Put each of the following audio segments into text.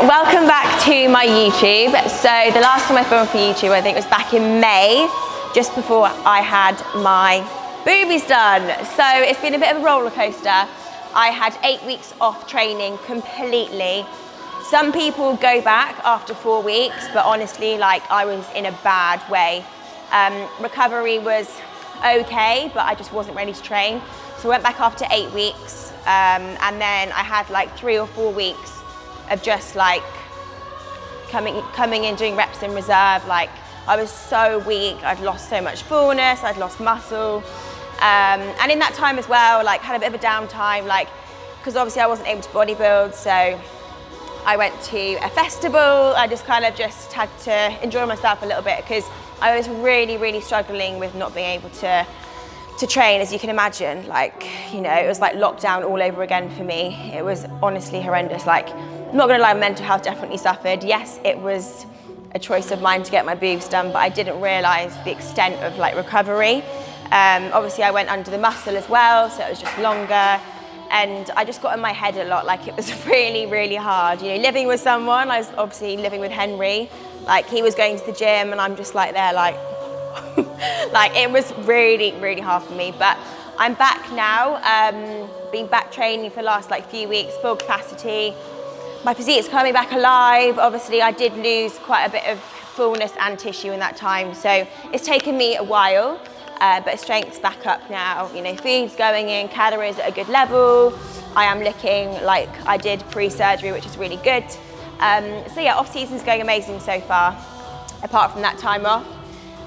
Welcome back to my YouTube. So the last time I filmed for YouTube, I think it was back in May, just before I had my boobies done. So it's been a bit of a roller coaster. I had 8 weeks off training completely. Some people go back after 4 weeks, but honestly, like, I was in a bad way. Recovery was okay, but I just wasn't ready to train. So I went back after 8 weeks, and then I had like 3 or 4 weeks of just like coming in, doing reps in reserve. Like, I was so weak, I'd lost so much fullness, I'd lost muscle. And in that time as well, like, had a bit of a downtime, like, because obviously I wasn't able to bodybuild, so I went to a festival. I just kind of just had to enjoy myself a little bit, because I was really struggling with not being able to train, as you can imagine. Like, you know, it was like lockdown all over again for me. It was honestly horrendous. Like, I'm not gonna lie, mental health definitely suffered. Yes, it was a choice of mine to get my boobs done, but I didn't realize the extent of like recovery. Obviously I went under the muscle as well, so it was just longer. And I just got in my head a lot. Like, it was really hard. You know, living with someone, I was obviously living with Henry. Like, he was going to the gym and I'm just like there, like, like, it was really hard for me. But I'm back now, been back training for the last like few weeks, full capacity. My physique is coming back alive. Obviously, I did lose quite a bit of fullness and tissue in that time, so it's taken me a while, but strength's back up now. You know, food's going in, calories at a good level. I am looking like I did pre-surgery, which is really good. So yeah, off-season's going amazing so far, apart from that time off.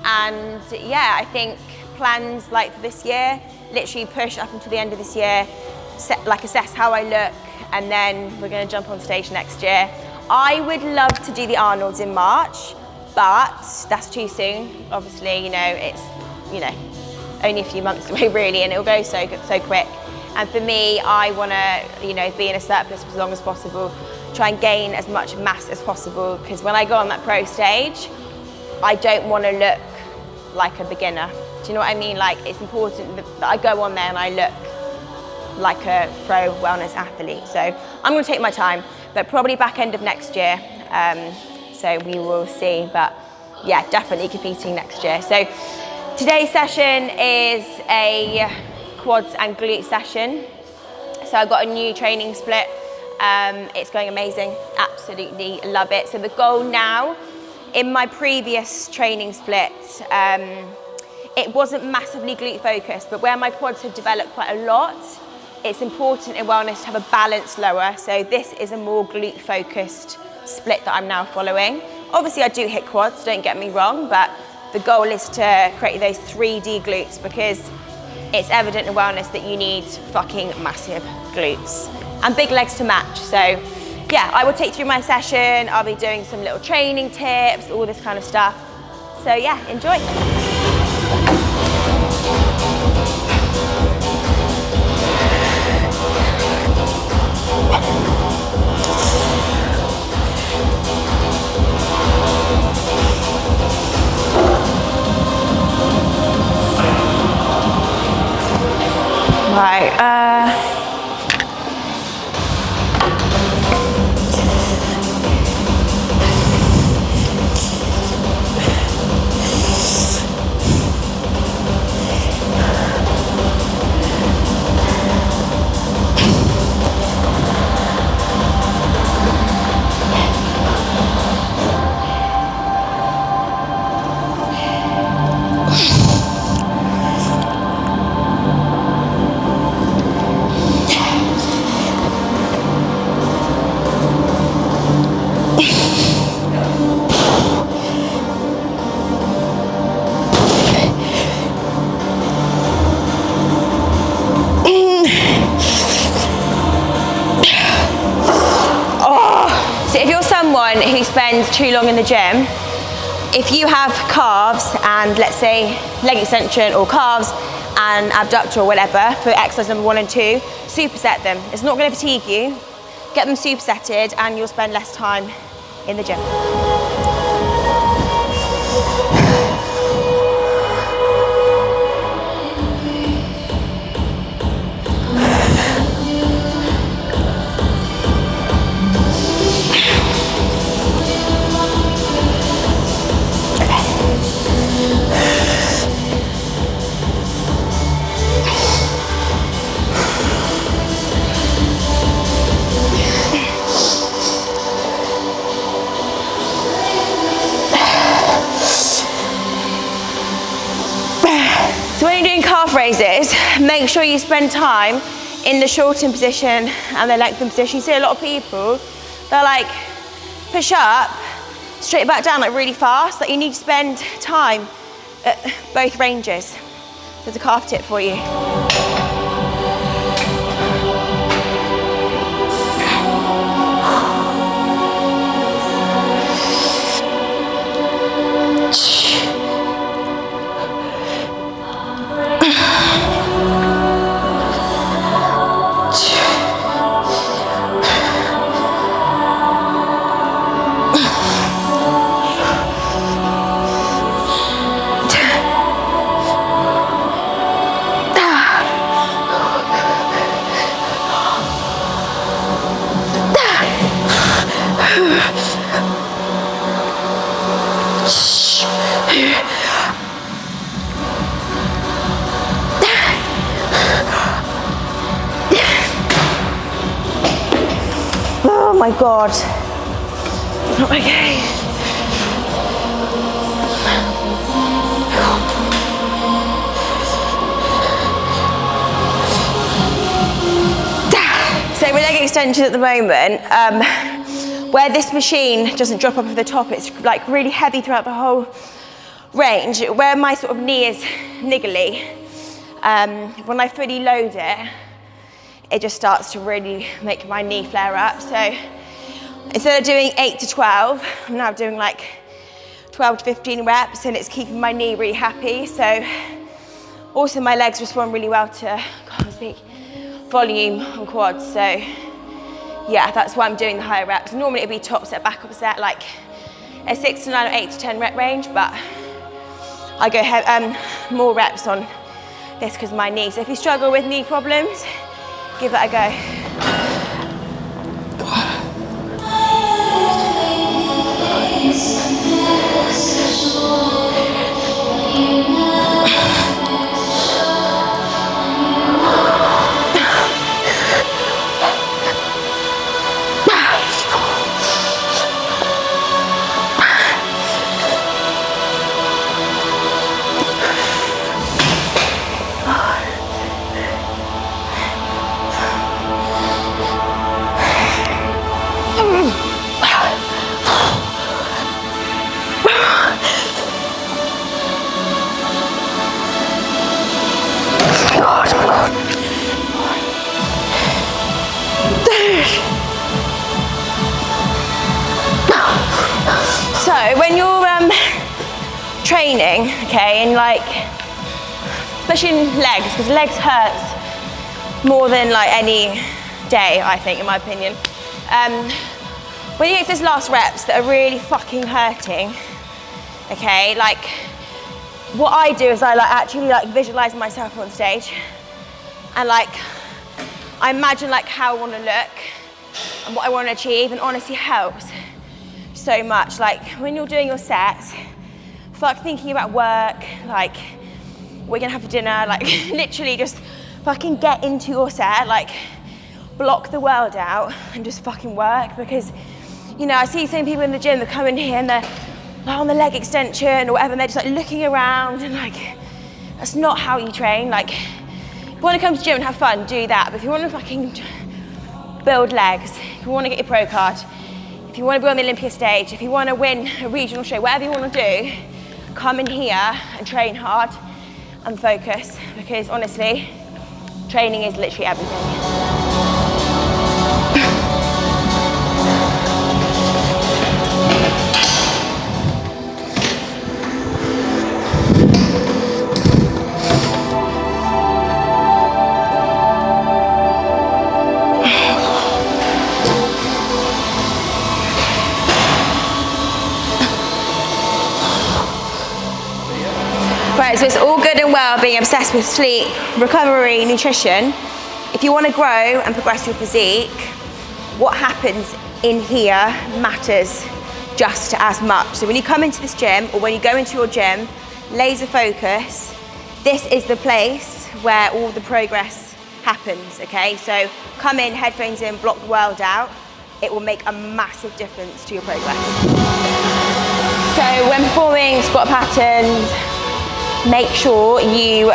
And yeah, I think plans like for this year, literally push up until the end of this year, assess how I look, and then we're going to jump on stage next year. I would love to do the Arnold's in March, but that's too soon. Obviously, you know, it's, you know, only a few months away really, and it'll go so quick. And for me, I want to, you know, be in a surplus for as long as possible, try and gain as much mass as possible, because when I go on that pro stage, I don't want to look like a beginner. Do you know what I mean? Like, it's important that I go on there and I look like a pro wellness athlete. So I'm going to take my time, but probably back end of next year. So we will see, but yeah, definitely competing next year. So today's session is a quads and glute session. So I've got a new training split. It's going amazing, absolutely love it. So the goal now, in my previous training split, it wasn't massively glute focused, but where my quads have developed quite a lot, it's important in wellness to have a balanced lower. So this is a more glute focused split that I'm now following. Obviously I do hit quads, don't get me wrong, but the goal is to create those 3D glutes, because it's evident in wellness that you need fucking massive glutes and big legs to match. So yeah, I will take you through my session. I'll be doing some little training tips, all this kind of stuff. So yeah, enjoy. Right, who spends too long in the gym, if you have calves and, let's say, leg extension or calves and abductor or whatever for exercise number 1 and 2, superset them. It's not going to fatigue you. Get them supersetted and you'll spend less time in the gym. calf raises, make sure you spend time in the shortened position and the lengthened position. You see a lot of people, they're like, push up, straight back down like really fast. Like you need to spend time at both ranges. There's a calf tip for you. Oh my God, it's not okay. So with leg extension at the moment, where this machine doesn't drop off at the top, it's like really heavy throughout the whole range. Where my sort of knee is niggly, when I fully load it, it just starts to really make my knee flare up. So instead of doing 8 to 12, I'm now doing like 12 to 15 reps, and it's keeping my knee really happy. So also my legs respond really well to, can't speak, volume on quads. So yeah, that's why I'm doing the higher reps. Normally it'd be top set, back up set, like a 6 to 9 or 8 to 10 rep range, but I go more reps on this because of my knee. So if you struggle with knee problems, give that a go. So when you're training, okay, and like, especially in legs, because legs hurts more than like any day, I think, in my opinion. When you get those last reps that are really fucking hurting, okay, like what I do is I like actually like visualize myself on stage, and like I imagine like how I want to look and what I want to achieve, and honestly helps so much. Like when you're doing your sets, fuck thinking about work, like we're gonna have for dinner, like literally just fucking get into your set, like block the world out and just fucking work. Because, you know, I see some people in the gym that come in here and they're like on the leg extension or whatever, and they're just like looking around, and like that's not how you train. Like if you want to come to the gym and have fun, do that. But if you want to fucking build legs, if you want to get your pro card, if you want to be on the Olympia stage, if you want to win a regional show, whatever you want to do, come in here and train hard and focus, because honestly, training is literally everything. Right, so it's all good and well being obsessed with sleep, recovery, nutrition. If you want to grow and progress your physique, what happens in here matters just as much. So when you come into this gym, or when you go into your gym, laser focus, this is the place where all the progress happens, okay? So come in, headphones in, block the world out. It will make a massive difference to your progress. So when performing squat patterns, make sure you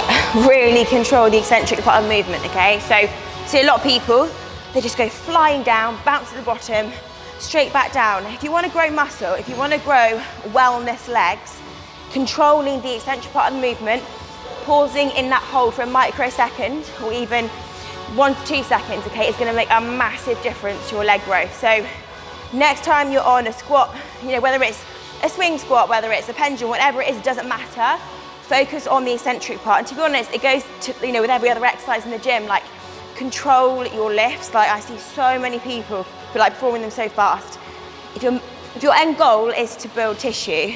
really control the eccentric part of movement, okay? So, see a lot of people, they just go flying down, bounce to the bottom, straight back down. If you want to grow muscle, if you want to grow wellness legs, controlling the eccentric part of the movement, pausing in that hold for a microsecond or even 1 to 2 seconds, okay, is going to make a massive difference to your leg growth. So next time you're on a squat, you know, whether it's a swing squat, whether it's a pendulum, whatever it is, it doesn't matter. Focus on the eccentric part. And to be honest, it goes to, you know, with every other exercise in the gym, like control your lifts. Like I see so many people who like performing them so fast. If your end goal is to build tissue,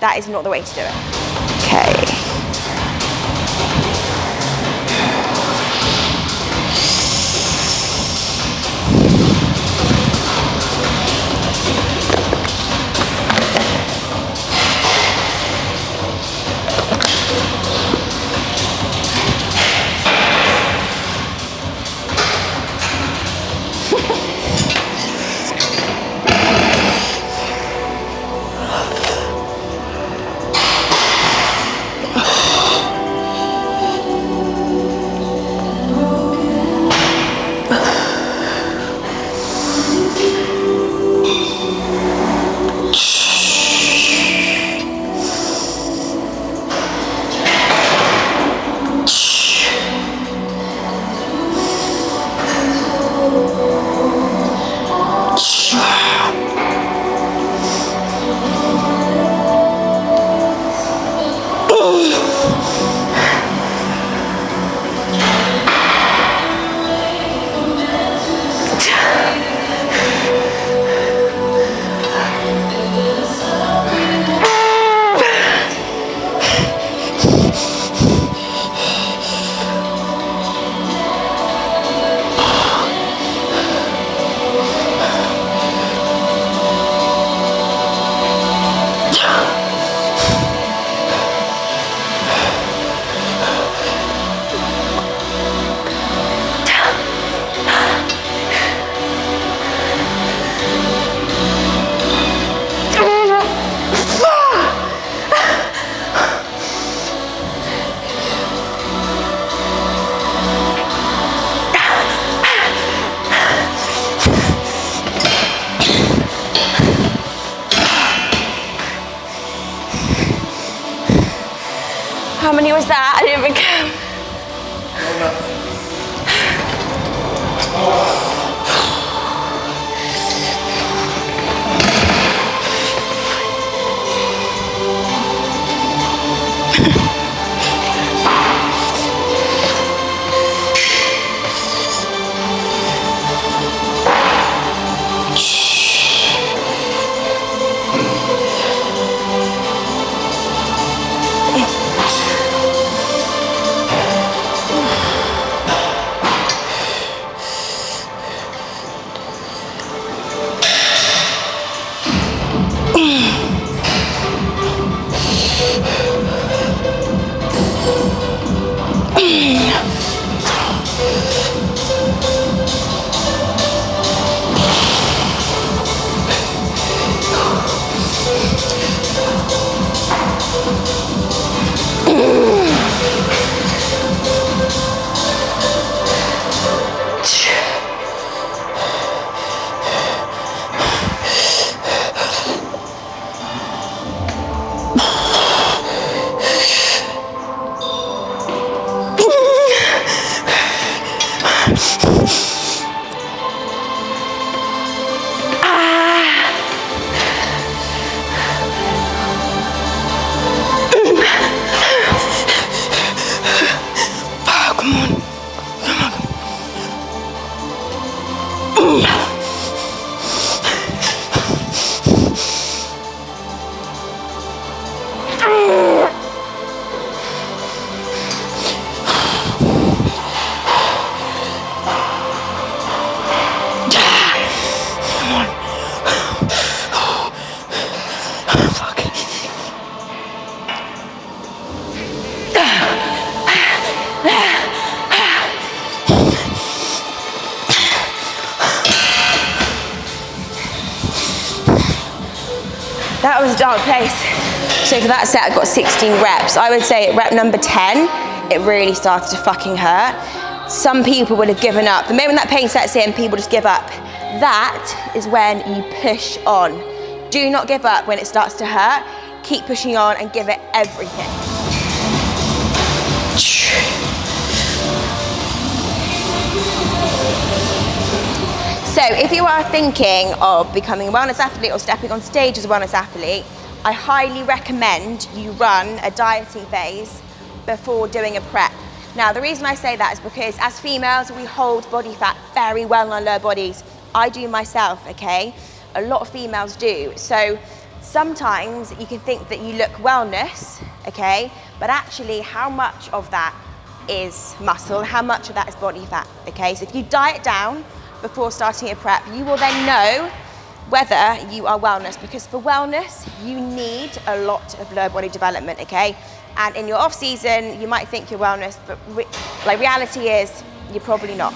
that is not the way to do it. Okay. How many was that? I didn't even count. That was a dark place. So for that set, I got 16 reps. I would say at rep number 10, it really started to fucking hurt. Some people would have given up. The moment that pain sets in, people just give up. That is when you push on. Do not give up when it starts to hurt. Keep pushing on and give it everything. So if you are thinking of becoming a wellness athlete or stepping on stage as a wellness athlete, I highly recommend you run a dieting phase before doing a prep. Now, the reason I say that is because as females, we hold body fat very well in our lower bodies. I do myself, okay? A lot of females do. So sometimes you can think that you look wellness, okay? But actually, how much of that is muscle? How much of that is body fat, okay? So if you diet down before starting a prep, you will then know whether you are wellness, because for wellness, you need a lot of lower body development, okay? And in your off season, you might think you're wellness, but reality is you're probably not.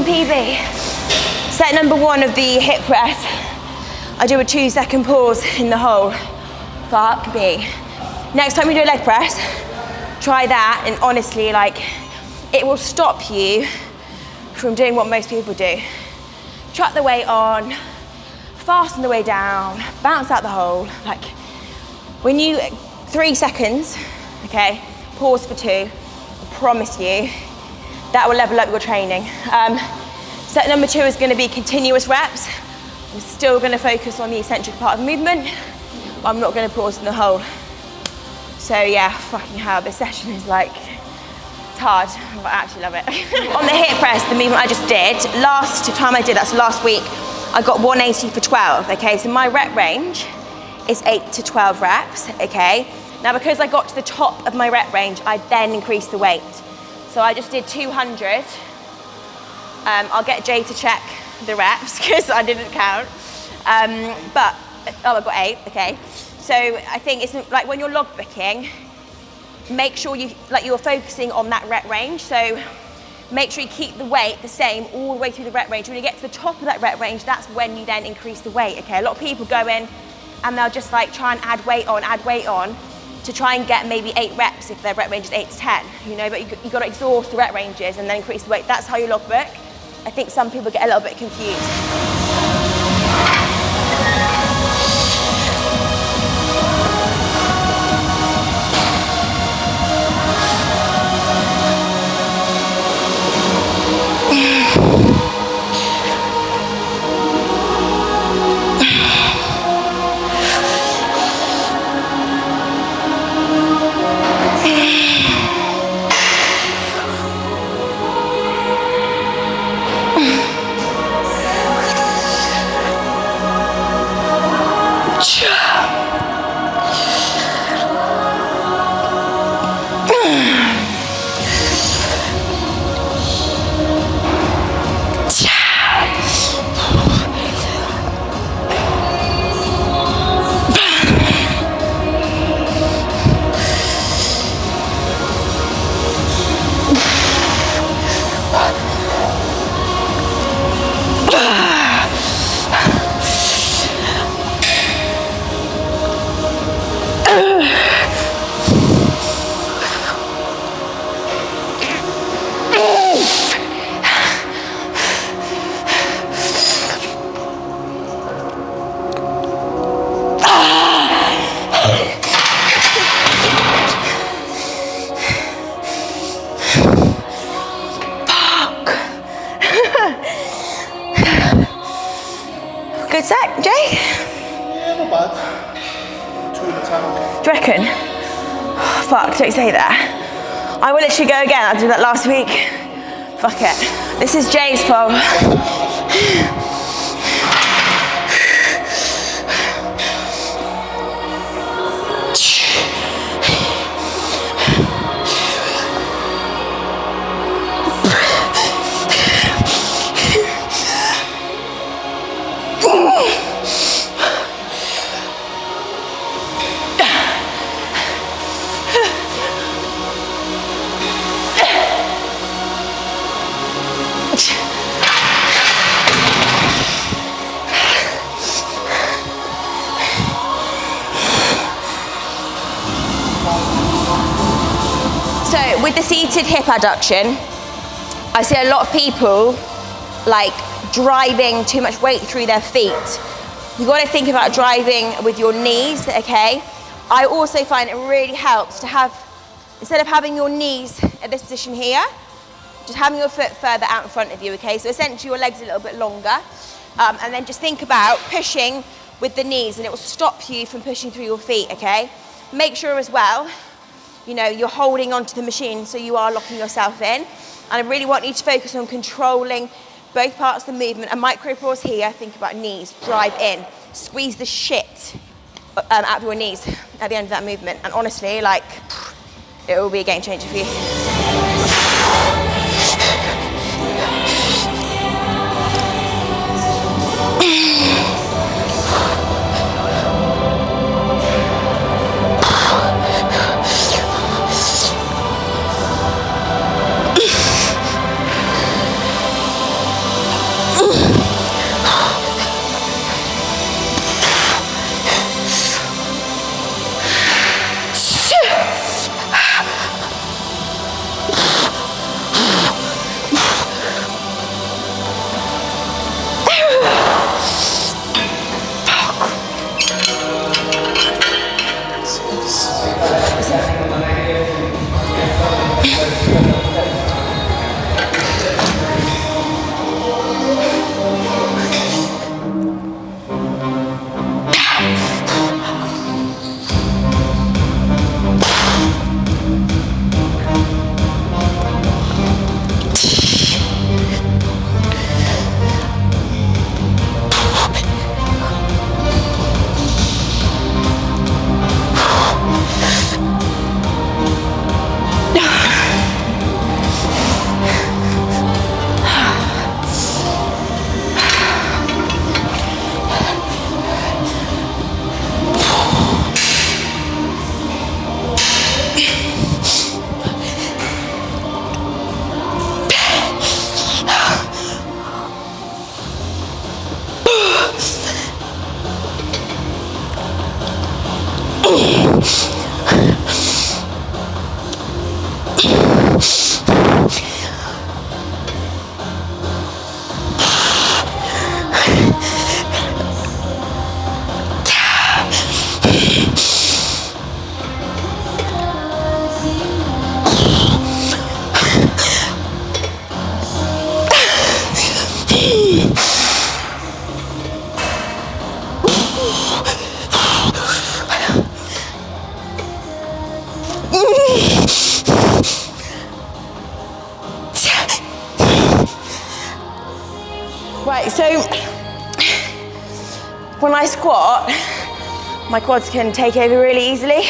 PB. Set number 1 of the hip press. I do a 2-second pause in the hole. Fuck me. Next time you do a leg press, try that, and honestly, like, it will stop you from doing what most people do. Chuck the weight on, fasten the way down, bounce out the hole. Like, when you, 3 seconds, okay, pause for 2, I promise you, that will level up your training. Set number 2 is gonna be continuous reps. I'm still gonna focus on the eccentric part of the movement, but I'm not gonna pause in the hole. So yeah, fucking hell, this session is like, it's hard, but I actually love it. On the hip press, the movement I just did, last time I did, that's last week, I got 180 for 12, okay? So my rep range is 8 to 12 reps, okay? Now because I got to the top of my rep range, I then increased the weight. So I just did 200. I'll get Jay to check the reps because I didn't count. But, oh, I got 8, okay. So I think it's like when you're logbooking, make sure you're focusing on that rep range. So make sure you keep the weight the same all the way through the rep range. When you get to the top of that rep range, that's when you then increase the weight, okay? A lot of people go in and they'll just like try and add weight on to try and get maybe 8 reps if their rep range is 8 to 10, you know, but you got to exhaust the rep ranges and then increase the weight. That's how you logbook. I think some people get a little bit confused. Do you reckon? Fuck, don't say that. I will literally go again. I did that last week. Fuck it. This is Jay's fault. With the seated hip adduction, I see a lot of people like driving too much weight through their feet. You've got to think about driving with your knees, okay? I also find it really helps to have, instead of having your knees at this position here, just having your foot further out in front of you, okay? So essentially your legs a little bit longer. And then just think about pushing with the knees, and it will stop you from pushing through your feet, okay? Make sure as well, you know, you're holding onto the machine so you are locking yourself in. And I really want you to focus on controlling both parts of the movement. A micro pause here, think about knees, drive in, squeeze the shit out of your knees at the end of that movement. And honestly, like, it will be a game changer for you. Right, so when I squat, my quads can take over really easily.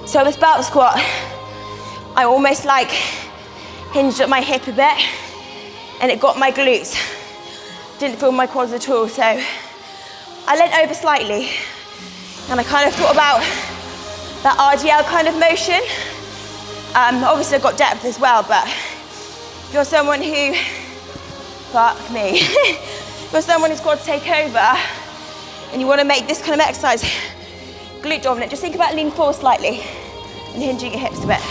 So this belt squat, I almost like hinged at my hip a bit and it got my glutes. Didn't feel my quads at all, so I leant over slightly and I kind of thought about that RDL kind of motion. Obviously I've got depth as well, but if you're someone who, fuck me, if you're someone whose quads take over and you want to make this kind of exercise glute dominant, just think about leaning forward slightly and hinging your hips a bit.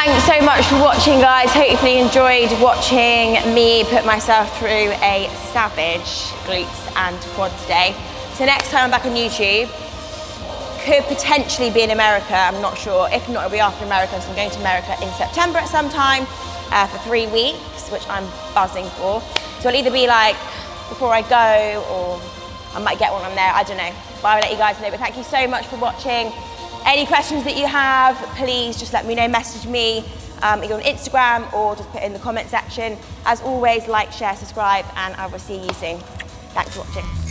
thanks so much for watching, guys. Hopefully you enjoyed watching me put myself through a savage glutes and quad today. So next time I'm back on YouTube, could potentially be in America, I'm not sure. If not, it'll be after America, so I'm going to America in September at some time for 3 weeks, which I'm buzzing for. So it'll either be like before I go, or I might get one on there, I don't know. But I'll let you guys know. But thank you so much for watching. Any questions that you have, please just let me know, message me either on Instagram or just put it in the comment section. As always, like, share, subscribe, and I will see you soon. Thanks for watching.